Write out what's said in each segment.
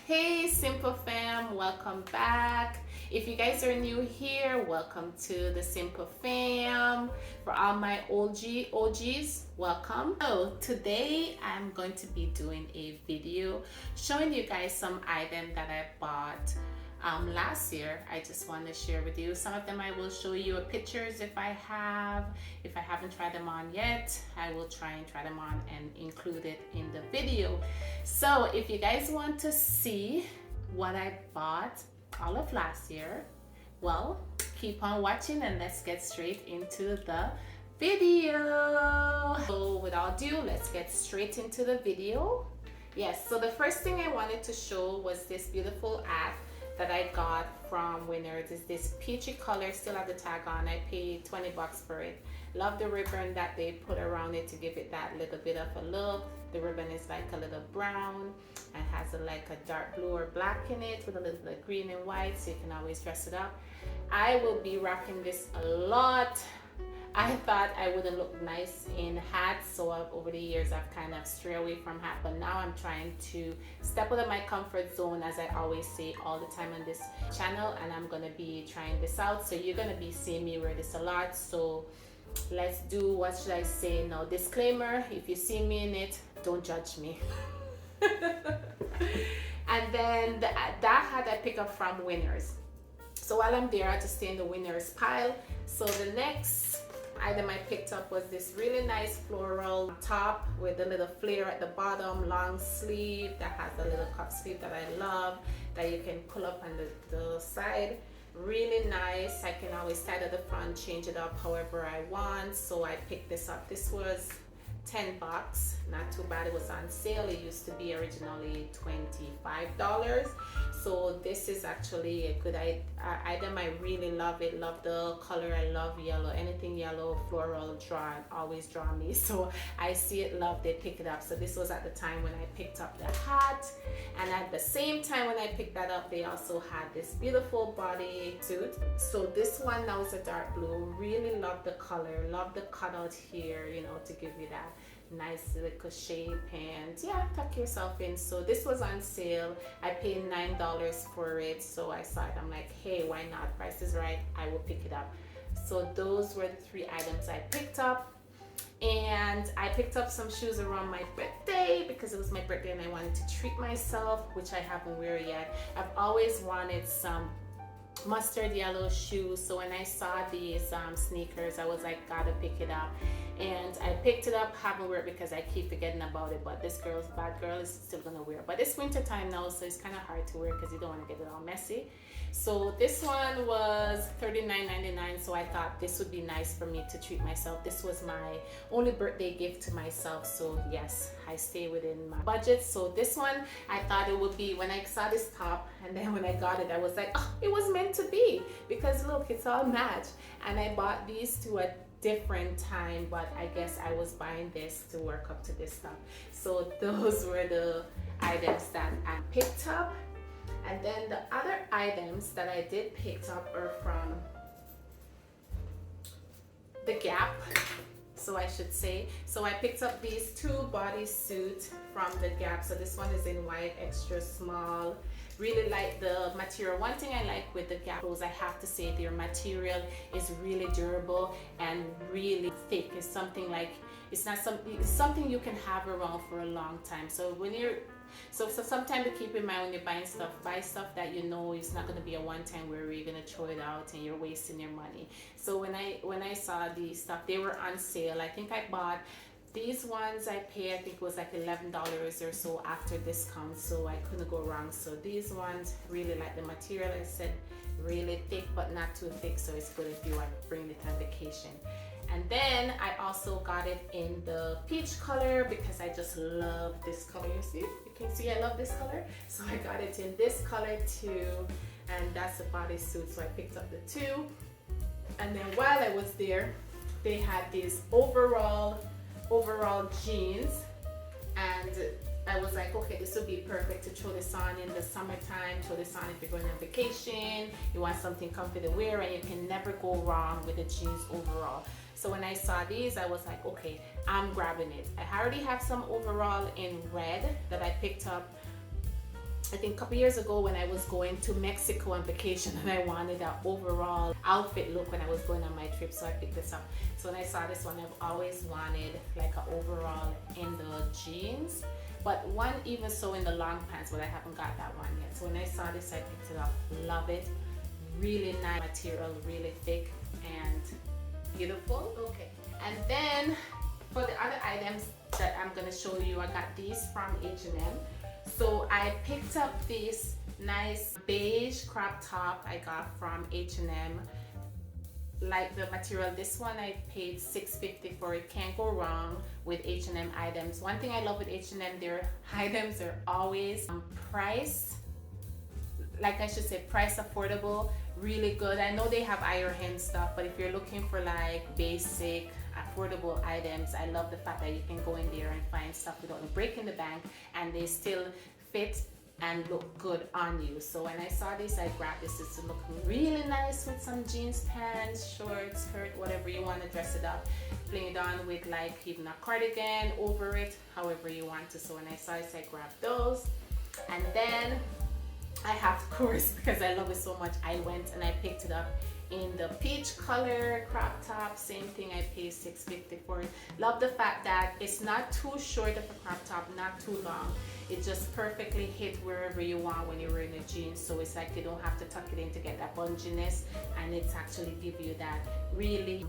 Hey Simple Fam, welcome back. If you guys are new here, welcome to the Simple Fam. For all my OGs, welcome. So today I'm going to be doing a video showing you guys some items that I bought last year. I just want to share with you some of them. I will show you pictures if I haven't tried them on yet. I will try and try them on and include it in the video. So if you guys want to see what I bought all of last year, well, keep on watching and let's get straight into the video. So without ado, let's get straight into the video. Yes, so the first thing I wanted to show was this beautiful hat that I got from Winners. Is this peachy color, still have the tag on. I paid 20 bucks for it. Love the ribbon that they put around it to give it that little bit of a look. The ribbon is like a little brown and has like a dark blue or black in it with a little bit of green and white, so you can always dress it up. I will be rocking this a lot. I thought I wouldn't look nice in hats, so over the years I've kind of strayed away from hat, but now I'm trying to step out of my comfort zone, as I always say all the time on this channel, and I'm gonna be trying this out. So you're gonna be seeing me wear this a lot. So let's do, what should I say now? Disclaimer: if you see me in it, don't judge me. And then that hat I pick up from Winners. So while I'm there, I just stay in the Winners pile. So the next item I picked up was this really nice floral top with a little flare at the bottom, long sleeve that has a little cuff sleeve that I love, that you can pull up on the side. Really nice. I can always tie it at the front, change it up however I want. So I picked this up. This was 10 bucks, not too bad. It was on sale. It used to be originally $25. So this is actually a good item. I really love it. Love the color. I love yellow. Anything yellow, floral, always draw me. So I see it, loved it, pick it up. So this was at the time when I picked up the hat, and at the same time when I picked that up, they also had this beautiful body suit. So this one now is a dark blue. Really love the color. Love the cutout here, you know, to give you that nice little shape, and yeah, tuck yourself in. So this was on sale. I paid $9 for it, so I saw it, I'm like, hey, why not? Price is right, I will pick it up. So those were the three items I picked up. And I picked up some shoes around my birthday because it was my birthday and I wanted to treat myself, which I haven't wear yet. I've always wanted some mustard yellow shoes, so when I saw these sneakers, I was like, gotta pick it up. And I picked it up, haven't wear it because I keep forgetting about it, but this girl's bad girl is still gonna wear it. But it's winter time now, so it's kind of hard to wear because you don't want to get it all messy. So this one was $39.99, so I thought this would be nice for me to treat myself. This was my only birthday gift to myself, so yes, I stay within my budget. So this one, I thought it would be, when I saw this top and then when I got it, I was like, oh, it was meant to be, because look, it's all matched. And I bought these two at different time, but I guess I was buying this to work up to this stuff. So those were the items that I picked up. And then the other items that I did pick up are from the Gap, so I should say. So I picked up these two bodysuits from the Gap. So this one is in white, extra small. Really like the material. One thing I like with the Gap clothes, I have to say, their material is really durable and really thick. It's something like, it's something you can have around for a long time. So when you're so sometimes to keep in mind when you're buying stuff, buy stuff that you know it's not going to be a one-time where you're going to throw it out and you're wasting your money. So when I saw these stuff, they were on sale. I think I bought these ones, I think it was like $11 or so after discount, so I couldn't go wrong. So these ones, really like the material. I said really thick but not too thick, so it's good if you want to bring it on vacation. And then I also got it in the peach color because I just love this color. You see? You can see I love this color. So I got it in this color too, and that's the bodysuit. So I picked up the two. And then while I was there, they had these overall jeans, and I was like, okay, this would be perfect to throw this on in the summertime, throw this on if you're going on vacation, you want something comfy to wear, and you can never go wrong with the jeans overall. So when I saw these, I was like, okay, I'm grabbing it. I already have some overall in red that I picked up I think a couple years ago when I was going to Mexico on vacation and I wanted an overall outfit look when I was going on my trip, so I picked this up. So when I saw this one, I've always wanted like an overall in the jeans, but one even so in the long pants, but I haven't got that one yet. So when I saw this, I picked it up. Love it. Really nice material, really thick and beautiful. Okay, and then for the other items that I'm gonna show you, I got these from H&M. So I picked up this nice beige crop top I got from H&M. Like the material, this one I paid $6.50 for it. Can't go wrong with H&M items. One thing I love with H&M, their items are always price, like I should say, price affordable, really good. I know they have higher end stuff, but if you're looking for like basic affordable items, I love the fact that you can go in there and find stuff without breaking the bank and they still fit and look good on you. So when I saw this, I grabbed this. It's looking really nice with some jeans, pants, shorts, skirt, whatever you want to dress it up. Fling it on with like even a cardigan over it, however you want to. So when I saw this, I grabbed those. And then I have, of course, because I love it so much, I went and I picked it up in the peach color crop top. Same thing, I paid $6.50 for it. Love the fact that it's not too short of a crop top, not too long. It just perfectly hit wherever you want when you're wearing the jeans. So it's like you don't have to tuck it in to get that bunginess, and it's actually give you that really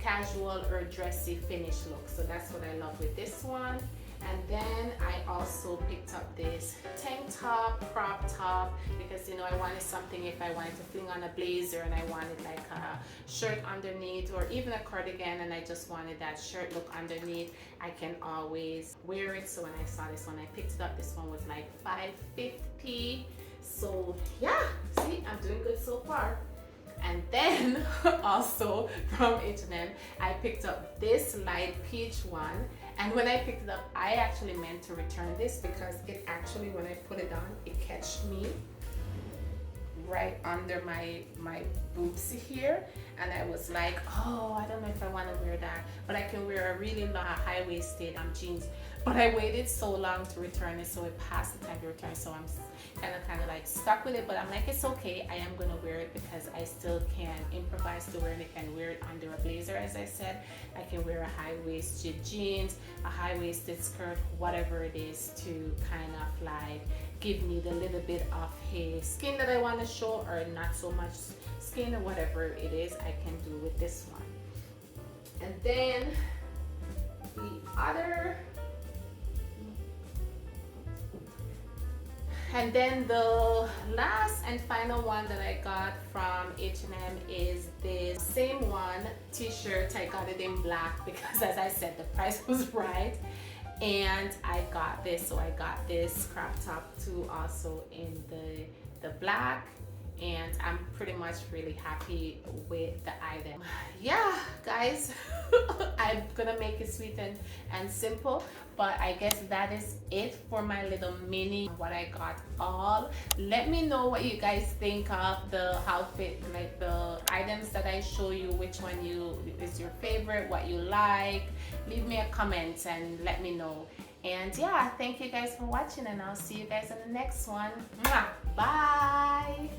casual or dressy finish look. So that's what I love with this one. And then I also picked up this tank top, crop top, because you know I wanted something if I wanted to fling on a blazer and I wanted like a shirt underneath or even a cardigan and I just wanted that shirt look underneath, I can always wear it. So when I saw this one, I picked it up. This one was like $5.50. So yeah, see, I'm doing good so far. And then also from H&M, I picked up this light peach one. And when I picked it up, I actually meant to return this because it actually, when I put it on, it catched me right under my boobs here. And I was like, oh, I don't know if I want to wear that, but I can wear a really long high-waisted jeans. But I waited so long to return it, so it passed the time to return. So I'm kind of like stuck with it, but I'm like, it's okay. I am gonna wear it because I still can improvise to wear it. I can wear it under a blazer, as I said. I can wear a high-waisted jeans, a high-waisted skirt, whatever it is to kind of like give me the little bit of a skin that I want to show, or not so much skin, or whatever it is I can do with this one. And then the other, and then the last and final one that I got from H&M is this same one t-shirt. I got it in black because, as I said, the price was right. And I got this, so I got this crop top too, also in the black, and I'm pretty much really happy with the item. Yeah, guys, I'm gonna make it sweet and simple, but I guess that is it for my little mini what I got all. Let me know what you guys think of the outfit, like the items that I show you, which one is your favorite, what you like. Leave me a comment and let me know. And yeah, thank you guys for watching, and I'll see you guys in the next one. Mwah! Bye.